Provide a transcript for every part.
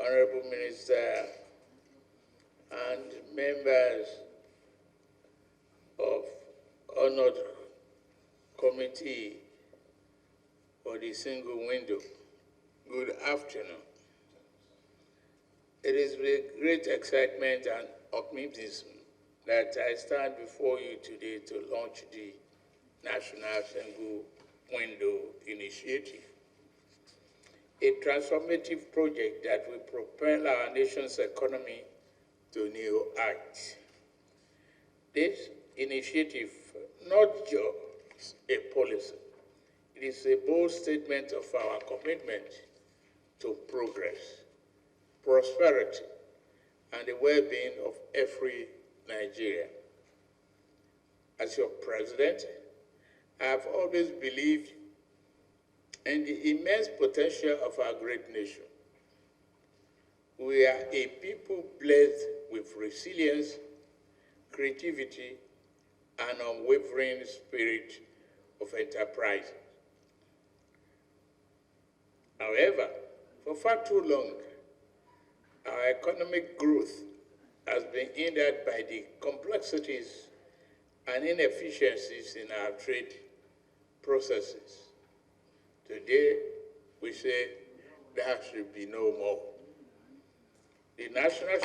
Honorable Minister, and members of honored committee for the single window, good afternoon. It is with great excitement and optimism that I stand before you today to launch the National Single Window Initiative, a transformative project that will propel our nation's economy to new heights. This initiative, not just a policy, it is a bold statement of our commitment to progress, prosperity, and the well-being of every Nigerian. As your president, I have always believed in the immense potential of our great nation. We are a people blessed with resilience, creativity, and unwavering spirit of enterprise. However, for far too long, our economic growth has been hindered by the complexities and inefficiencies in our trade processes. Today, we say there should be no more. The National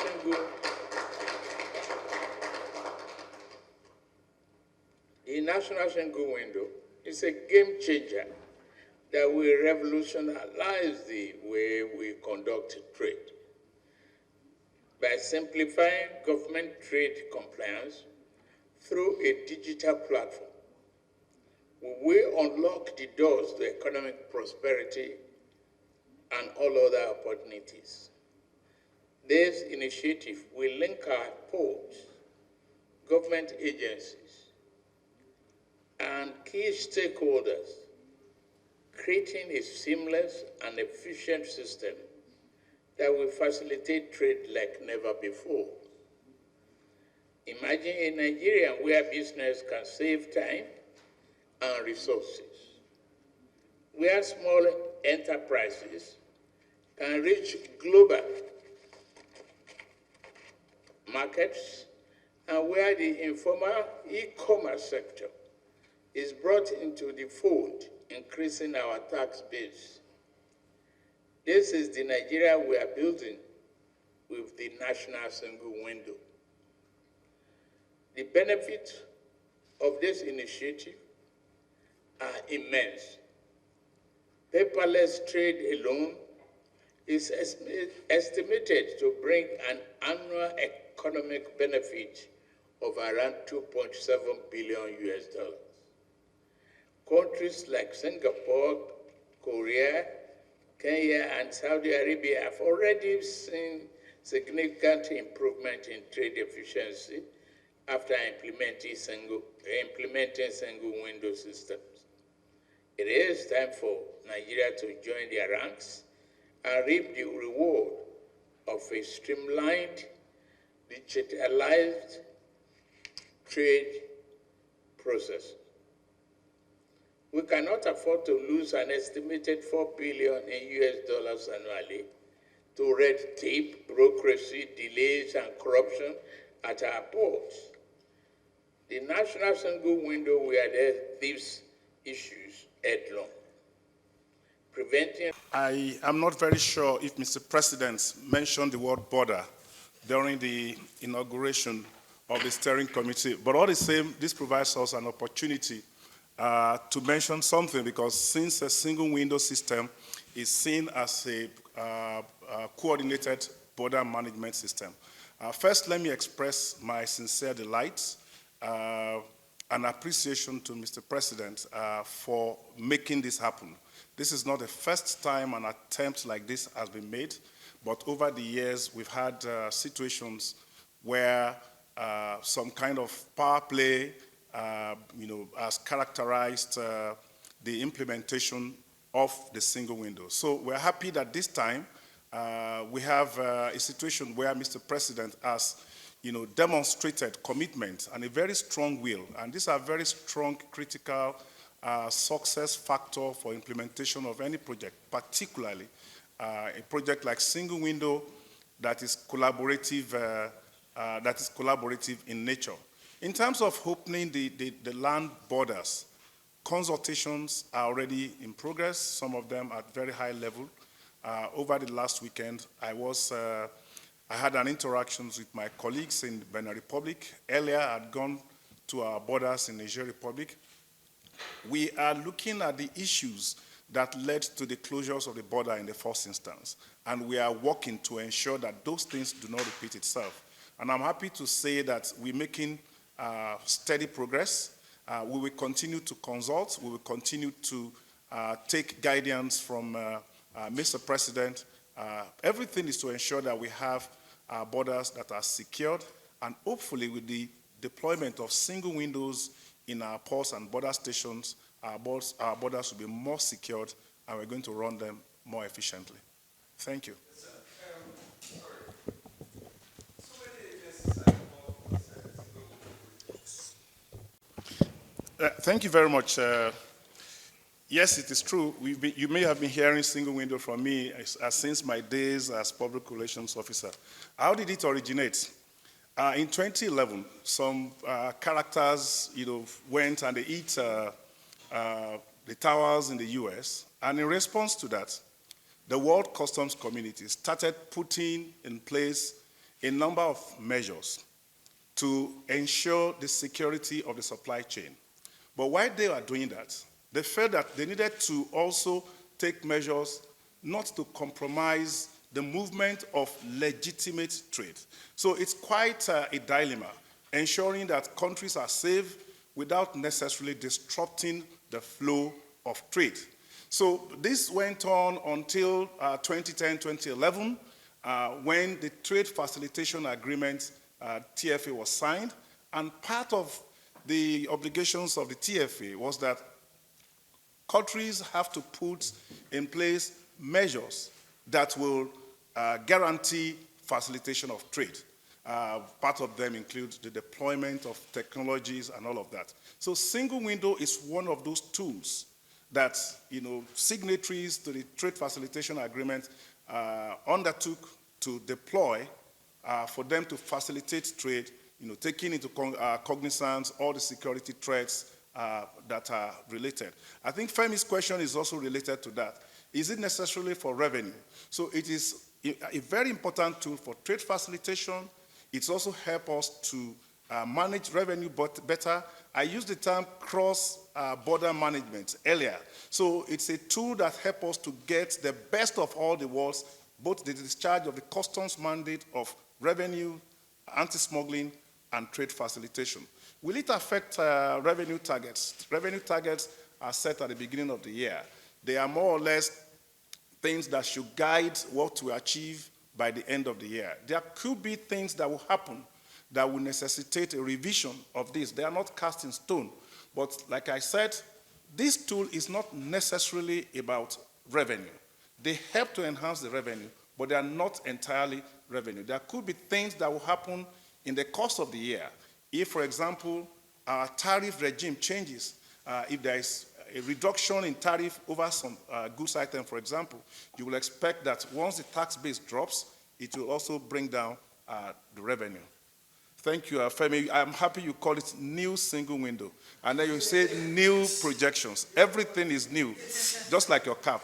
Single Window is a game changer that will revolutionize the way we conduct trade. By simplifying government trade compliance through a digital platform, we will unlock the doors to economic prosperity and all other opportunities. This initiative will link our ports, government agencies, and key stakeholders, creating a seamless and efficient system that will facilitate trade like never before. Imagine a Nigeria where business can save time and resources, where small enterprises can reach global markets, and where the informal e-commerce sector is brought into the fold, increasing our tax base. This is the Nigeria we are building with the National Single Window. The benefits of this initiative are immense. Paperless trade alone is estimated to bring an annual economic benefit of around 2.7 billion US dollars. Countries like Singapore, Korea, Kenya, and Saudi Arabia have already seen significant improvement in trade efficiency after implementing single window systems. It is time for Nigeria to join their ranks and reap the reward of a streamlined, digitalized trade process. We cannot afford to lose an estimated $4 billion in US dollars annually to red tape, bureaucracy, delays, and corruption at our ports. The National Single Window will address these issues headlong. I am not very sure if Mr. President mentioned the word border during the inauguration of the steering committee, but all the same, this provides us an opportunity to mention something, because since a single window system is seen as a coordinated border management system. First, let me express my sincere delight and appreciation to Mr. President for making this happen. This is not the first time an attempt like this has been made, but over the years we've had situations where some kind of power play has characterized the implementation of the single window. So we're happy that this time we have a situation where Mr. President has demonstrated commitment and a very strong will. And these are very strong critical success factor for implementation of any project, particularly a project like Single Window that is collaborative in nature. In terms of opening the land borders, consultations are already in progress, some of them at very high level. Over the last weekend, I had an interaction with my colleagues in the Benin Republic. Earlier, I had gone to our borders in Niger Republic. We are looking at the issues that led to the closures of the border in the first instance, and we are working to ensure that those things do not repeat itself. And I'm happy to say that we're making steady progress. We will continue to consult. We will continue to take guidance from Mr. President. Everything is to ensure that we have borders that are secured, and hopefully with the deployment of single windows in our ports and border stations, our borders will be more secured, and we're going to run them more efficiently. Thank you. Thank you very much. Yes, it is true. You may have been hearing single window from me since my days as public relations officer. How did it originate? In 2011, some characters, went and they hit the towers in the US, and in response to that, the World Customs Community started putting in place a number of measures to ensure the security of the supply chain. But while they were doing that, they felt that they needed to also take measures not to compromise the movement of legitimate trade. So it's quite a dilemma, ensuring that countries are safe without necessarily disrupting the flow of trade. So this went on until 2010, 2011, when the Trade Facilitation Agreement, TFA, was signed. And part of the obligations of the TFA was that countries have to put in place measures that will guarantee facilitation of trade. Part of them include the deployment of technologies and all of that. So single window is one of those tools that signatories to the Trade Facilitation Agreement undertook to deploy for them to facilitate trade, taking into cognizance all the security threats that are related. I think Femi's question is also related to that. Is it necessarily for revenue? So it is a very important tool for trade facilitation. It's also help us to manage revenue better. I used the term cross-border management earlier. So it's a tool that helps us to get the best of all the worlds, both the discharge of the customs mandate of revenue, anti-smuggling, and trade facilitation. Will it affect revenue targets? Revenue targets are set at the beginning of the year. They are more or less things that should guide what we achieve by the end of the year. There could be things that will happen that will necessitate a revision of this. They are not cast in stone. But like I said, this tool is not necessarily about revenue. They help to enhance the revenue, but they are not entirely revenue. There could be things that will happen in the course of the year. If, for example, our tariff regime changes, if there is a reduction in tariff over some goods item, for example, you will expect that once the tax base drops, it will also bring down the revenue. Thank you, Femi. I'm happy you call it new single window. And then you say new projections. Everything is new, just like your cap.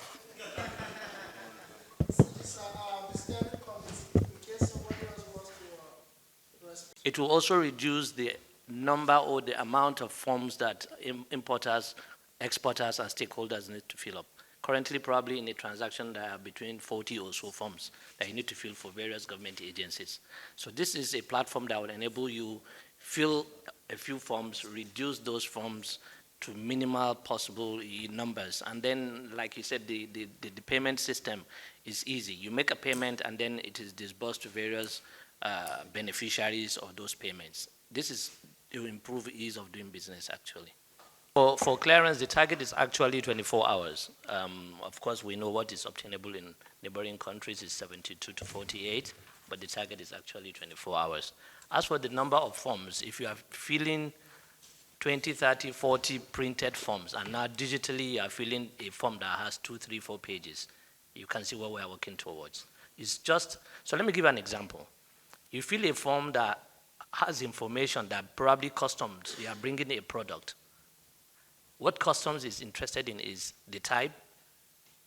It will also reduce the number or the amount of forms that importers, exporters, and stakeholders need to fill up. Currently, probably in a transaction, there are between 40 or so forms that you need to fill for various government agencies. So this is a platform that will enable you fill a few forms, reduce those forms to minimal possible numbers. And then, like you said, the payment system is easy. You make a payment, and then it is disbursed to various beneficiaries of those payments. This is to improve ease of doing business, actually. For clearance, the target is actually 24 hours. Of course, we know what is obtainable in neighboring countries is 72 to 48, but the target is actually 24 hours. As for the number of forms, if you are filling 20, 30, 40 printed forms, and now digitally you are filling a form that has 2, 3, 4 pages, You can see what we are working towards. It's just, so let me give you an example. You fill a form that has information that probably customs, you are bringing a product. What customs is interested in is the type,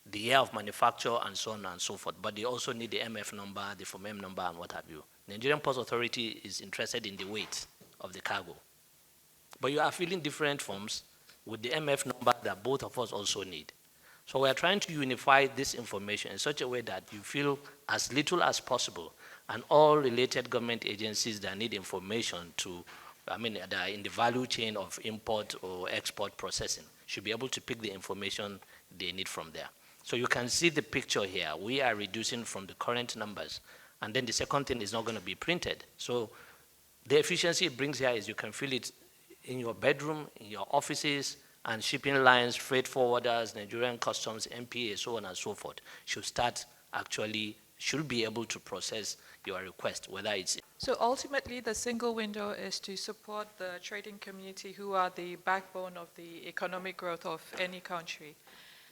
the year of manufacture, and so on and so forth. But they also need the MF number, the FOMEM number, and what have you. Nigerian Ports Authority is interested in the weight of the cargo. But you are filling different forms with the MF number that both of us also need. So we are trying to unify this information in such a way that you fill as little as possible, and all related government agencies that need information to, that are in the value chain of import or export processing should be able to pick the information they need from there. So you can see the picture here. We are reducing from the current numbers. And then the second thing is not going to be printed. So the efficiency it brings here is you can fill it in your bedroom, in your offices, and shipping lines, freight forwarders, Nigerian customs, MPA, so on and so forth, should be able to process your request, whether it's... So ultimately, the single window is to support the trading community, who are the backbone of the economic growth of any country.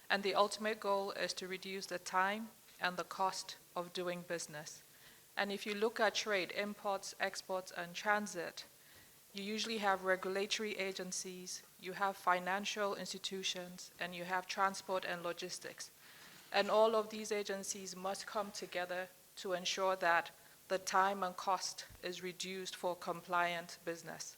And the ultimate goal is to reduce the time and the cost of doing business. And if you look at trade, imports, exports, and transit, you usually have regulatory agencies, you have financial institutions, and you have transport and logistics. And all of these agencies must come together to ensure that the time and cost is reduced for compliant business.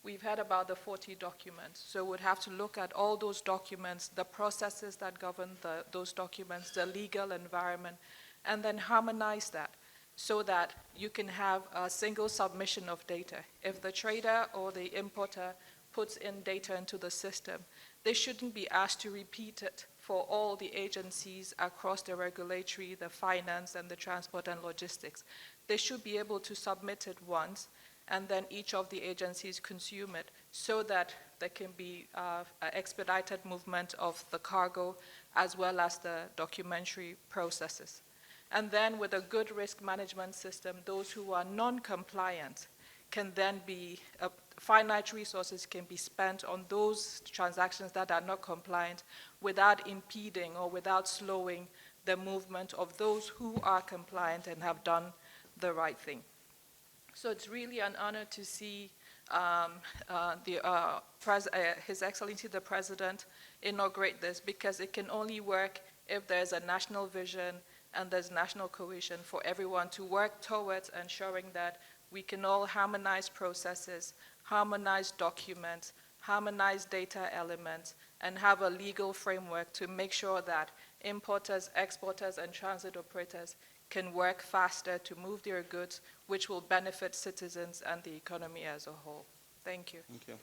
We've heard about the 40 documents, so we'd have to look at all those documents, the processes that govern those documents, the legal environment, and then harmonize that so that you can have a single submission of data. If the trader or the importer puts in data into the system, they shouldn't be asked to repeat it for all the agencies across the regulatory, the finance, and the transport and logistics. They should be able to submit it once, and then each of the agencies consume it so that there can be expedited movement of the cargo as well as the documentary processes. And then with a good risk management system, those who are non-compliant can then be, finite resources can be spent on those transactions that are not compliant without impeding or without slowing the movement of those who are compliant and have done the right thing. So it's really an honor to see His Excellency the President inaugurate this, because it can only work if there's a national vision and there's national cohesion for everyone to work towards ensuring that we can all harmonize processes, harmonize documents, harmonize data elements, and have a legal framework to make sure that importers, exporters, and transit operators can work faster to move their goods, which will benefit citizens and the economy as a whole. Thank you. Thank you.